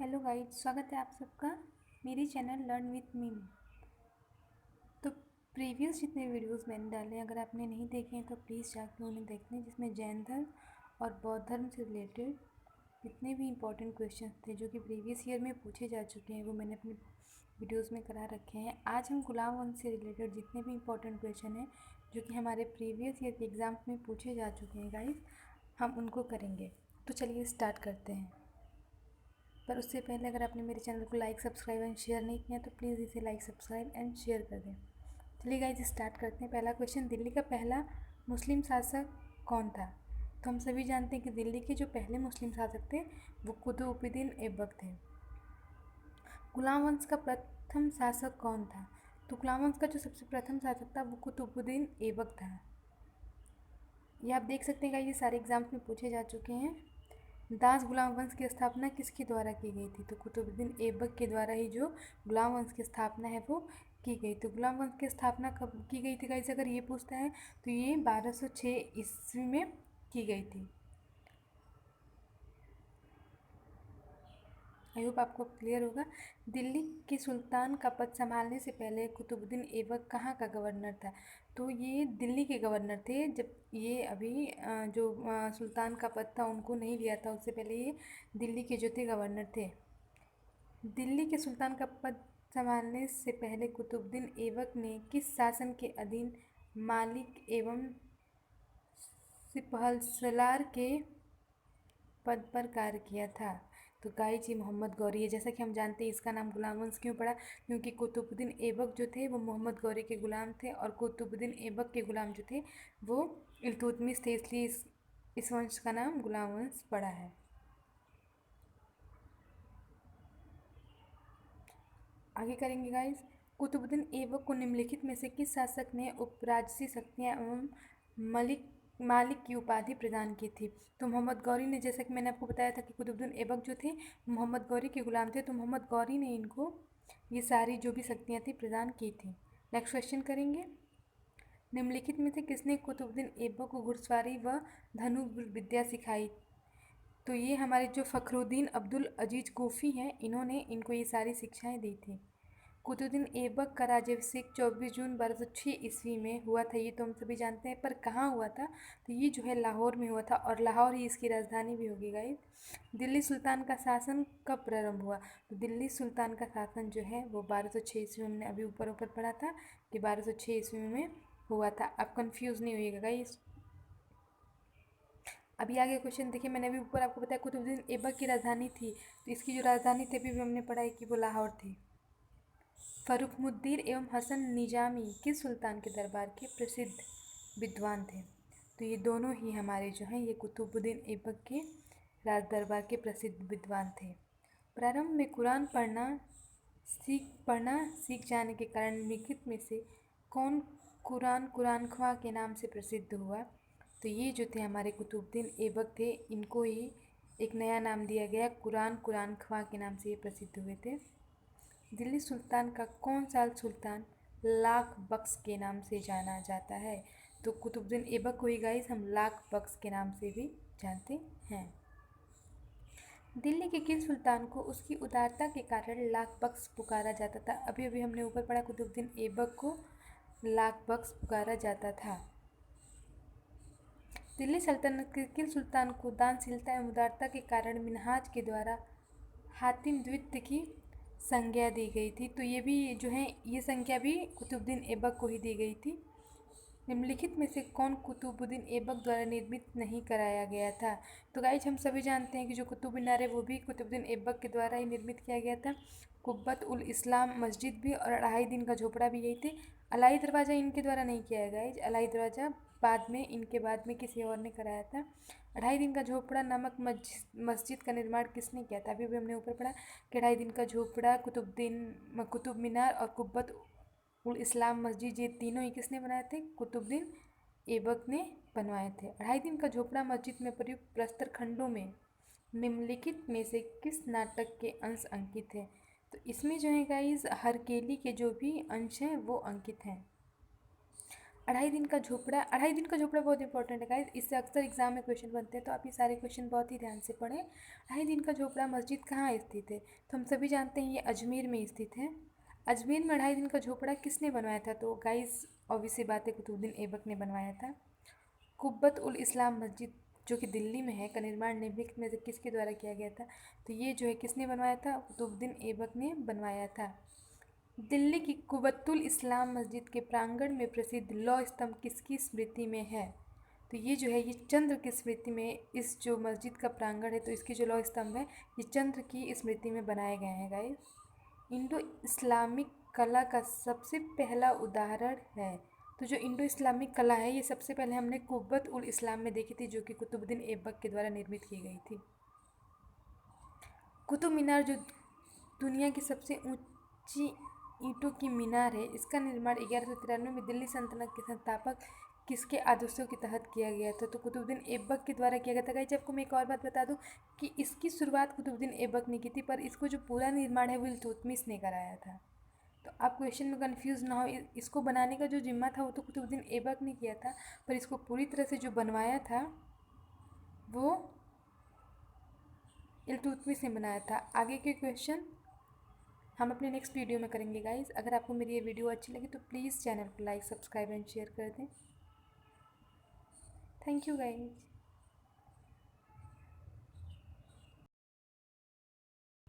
Hello guys, स्वागत है आप सबका मेरी चैनल लर्न विथ मी में। तो प्रीवियस जितने वीडियोस मैंने डाले अगर आपने नहीं देखे हैं तो प्लीज़ जाके उन्हें देख लें, जिसमें जैन धर्म और बौद्ध धर्म से रिलेटेड जितने भी इम्पोर्टेंट क्वेश्चन थे जो कि प्रीवियस ईयर में पूछे जा चुके हैं वो मैंने अपने वीडियोज़ में करा रखे हैं। आज हम गुलाम वंश से रिलेटेड जितने भी इम्पोर्टेंट क्वेश्चन हैं जो कि हमारे प्रीवियस ईयर के एग्ज़ाम्स में पूछे जा चुके हैं गाइस, हम उनको करेंगे। तो चलिए स्टार्ट करते हैं। पर उससे पहले अगर आपने मेरे चैनल को लाइक सब्सक्राइब एंड शेयर नहीं किया तो प्लीज़ इसे लाइक सब्सक्राइब एंड शेयर कर दें। चलिए गाइस स्टार्ट करते हैं। पहला क्वेश्चन, दिल्ली का पहला मुस्लिम शासक कौन था? तो हम सभी जानते हैं कि दिल्ली के जो पहले मुस्लिम शासक थे वो कुतुबुद्दीन ऐबक थे। गुलाम वंश का प्रथम शासक कौन था? तो गुलाम वंश का जो सबसे प्रथम शासक था वो कुतुबुद्दीन ऐबक था। ये आप देख सकते हैं गाइस, ये सारे एग्जाम्स में पूछे जा चुके हैं। दास गुलाम वंश की स्थापना किसके द्वारा की गई थी? तो कुतुबुद्दीन ऐबक के द्वारा ही जो गुलाम वंश की स्थापना है वो की गई। तो गुलाम वंश की स्थापना कब की गई थी गाइस, अगर ये पूछता है तो ये 1206 ईस्वी में की गई थी। आई होप आपको क्लियर होगा। दिल्ली के सुल्तान का पद संभालने से पहले कुतुबुद्दीन ऐबक कहाँ का गवर्नर था? तो ये दिल्ली के गवर्नर थे। जब ये अभी जो सुल्तान का पद था उनको नहीं लिया था, उससे पहले ये दिल्ली के जो थे गवर्नर थे। दिल्ली के सुल्तान का पद संभालने से पहले कुतुबुद्दीन ऐबक ने किस शासन के अधीन मालिक एवं सिपहसालार के पद पर कार्य किया था? तो गाइज ये मोहम्मद गौरी है। जैसा कि हम जानते हैं इसका नाम गुलाम वंश क्यों पड़ा, क्योंकि कुतुबुद्दीन ऐबक जो थे वो मोहम्मद गौरी के गुलाम थे और कुतुबुद्दीन ऐबक के गुलाम जो थे वो इल्तुतमिश थे, इसलिए इस वंश का नाम गुलाम वंश पड़ा है। आगे करेंगे गाइज। कुतुबुद्दीन ऐबक को निम्नलिखित में से किस शासक ने उपराजसी शक्तियाँ एवं मालिक की उपाधि प्रदान की थी? तो मोहम्मद गौरी ने, जैसा कि मैंने आपको बताया था कि कुतुबुद्दीन ऐबक जो थे मोहम्मद गौरी के गुलाम थे, तो मोहम्मद गौरी ने इनको ये सारी जो भी शक्तियाँ थी प्रदान की थी। नेक्स्ट क्वेश्चन करेंगे। निम्नलिखित में से किसने कुतुबुद्दीन ऐबक को घुड़सवारी व धनुर्विद्या सिखाई? तो ये हमारे जो फ़खरुद्दीन अब्दुल अजीज़ कोफ़ी हैं, इन्होंने इनको ये सारी शिक्षाएं दी थी। कुतुबुद्दीन ऐबक का राज्याभिषेक 24 जून 1206 ईस्वी में हुआ था, ये तो हम सभी जानते हैं, पर कहाँ हुआ था? तो ये जो है लाहौर में हुआ था और लाहौर ही इसकी राजधानी भी होगी गाइस। दिल्ली सुल्तान का शासन कब प्रारंभ हुआ? तो दिल्ली सुल्तान का शासन जो है वो 1206 ईस्वी में, हमने अभी ऊपर पढ़ा था कि 1206 ईस्वी में हुआ था। आप कन्फ्यूज़ नहीं होइएगा गाइस। अभी आगे क्वेश्चन देखिए, मैंने अभी ऊपर आपको बताया कुतुबुद्दीन ऐबक की राजधानी थी, तो इसकी जो राजधानी थी अभी भी हमने पढ़ा है कि वो लाहौर थी। फरुखमुद्दीन एवं हसन निजामी किस सुल्तान के दरबार के प्रसिद्ध विद्वान थे? तो ये दोनों ही हमारे जो हैं ये कुतुबुद्दीन ऐबक के राज दरबार के प्रसिद्ध विद्वान थे। प्रारंभ में कुरान पढ़ना सीख जाने के कारण निम्नलिखित में से कौन कुरान ख्वां के नाम से प्रसिद्ध हुआ? तो ये जो थे हमारे कुतुबुद्दीन ऐबक थे, इनको ही एक नया नाम दिया गया, कुरान ख्वां के नाम से ये प्रसिद्ध हुए थे। दिल्ली सुल्तान का कौन सा सुल्तान लाख बख्श के नाम से जाना जाता है? तो कुतुबुद्दीन ऐबक को ही गाइस हम लाख बख्श के नाम से भी जानते हैं। दिल्ली के किस सुल्तान को उसकी उदारता के कारण लाख बख्श पुकारा जाता था? अभी अभी हमने ऊपर पढ़ा कुतुबुद्दीन ऐबक को लाख बख्श पुकारा जाता था। दिल्ली सल्तनत के किस सुल्तान को दानशीलता एवं उदारता के कारण मिन्हाज के द्वारा हातिम द्वितीय की संज्ञा दी गई थी? तो ये भी जो है ये संज्ञा भी कुतुबुद्दीन ऐबक को ही दी गई थी। निम्नलिखित में से कौन कुतुबुद्दीन ऐबक द्वारा निर्मित नहीं कराया गया था? तो गाइज हम सभी जानते हैं कि जो कुतुब मीनार है वो भी कुतुबुद्दीन ऐबक के द्वारा ही निर्मित किया गया था। कुब्बत उल इस्लाम मस्जिद भी और 2.5 दिन का झोपड़ा भी यही थे। अलाई दरवाज़ा इनके द्वारा नहीं किया है गाइज, अलाई दरवाज़ा इनके बाद में किसी और ने कराया था। 2.5 दिन का झोपड़ा नामक मस्जिद का निर्माण किसने किया था? अभी भी हमने ऊपर पढ़ा कि 2.5 दिन का झोपड़ा, कुतुब मीनार और कुब्बत उल इस्लाम मस्जिद, ये तीनों ही किसने बनाए थे? कुतुबुद्दीन ऐबक ने बनवाए थे। 2.5 दिन का झोपड़ा मस्जिद में प्रयुक्त प्रस्तर खंडों में निम्नलिखित में से किस नाटक के अंश अंकित हैं? तो इसमें जो है गाइज हरकेली के जो भी अंश हैं वो अंकित हैं। अढ़ाई दिन का झोपड़ा, अढ़ाई दिन का झोपड़ा बहुत इंपॉर्टेंट है गाइस, इससे अक्सर एग्जाम में क्वेश्चन बनते हैं, तो आप ये सारे क्वेश्चन बहुत ही ध्यान से पढ़ें। अढ़ाई दिन का झोपड़ा मस्जिद कहाँ स्थित है? तो हम सभी जानते हैं ये अजमेर में स्थित है। अजमेर में अढ़ाई दिन का झोपड़ा किसने बनवाया था? तो गाइस ऑब्वियस सी बात है, कुतुबुद्दीन ऐबक ने बनवाया था। कुब्बत उल इस्लाम मस्जिद जो कि दिल्ली में है, का निर्माण निम्नलिखित में से किसके द्वारा किया गया था? तो ये जो है किसने बनवाया था? कुतुबुद्दीन ऐबक ने बनवाया था। दिल्ली की कुब्बतुल इस्लाम मस्जिद के प्रांगण में प्रसिद्ध लौह स्तंभ किसकी स्मृति में है? तो ये जो है ये चंद्र की स्मृति में इस जो मस्जिद का प्रांगण है, तो इसकी जो लौह स्तंभ है ये चंद्र की स्मृति में बनाए गए हैं गाइस। इंडो इस्लामिक कला का सबसे पहला उदाहरण है। तो जो इंडो इस्लामिक कला है ये सबसे पहले हमने कुब्बत उल इस्लाम में देखी थी, जो कि कुतुबुद्दीन ऐबक के द्वारा निर्मित की गई थी। कुतुब मीनार जो दुनिया की सबसे ऊंची ईंटों की मीनार है, इसका निर्माण 1193 में दिल्ली सल्तनत के संस्थापक किसके आदेशों के तहत किया गया था? तो कुतुबुद्दीन ऐबक के द्वारा किया गया था। गाइस आपको मैं एक और बात बता दूं कि इसकी शुरुआत कुतुबुद्दीन ऐबक ने की थी, पर इसको जो पूरा निर्माण है वो इल्तुतमिश ने कराया था। तो आप क्वेश्चन में कंफ्यूज ना हो, इसको बनाने का जो जिम्मा था वो तो कुतुबुद्दीन ऐबक ने किया था, पर इसको पूरी तरह से जो बनवाया था वो इल्तुतमिश ने बनाया था। आगे के क्वेश्चन हम अपने नेक्स्ट वीडियो में करेंगे गाइस। अगर आपको मेरी ये वीडियो अच्छी लगी तो प्लीज़ चैनल को लाइक, सब्सक्राइब एंड शेयर कर दें। Thank you guys.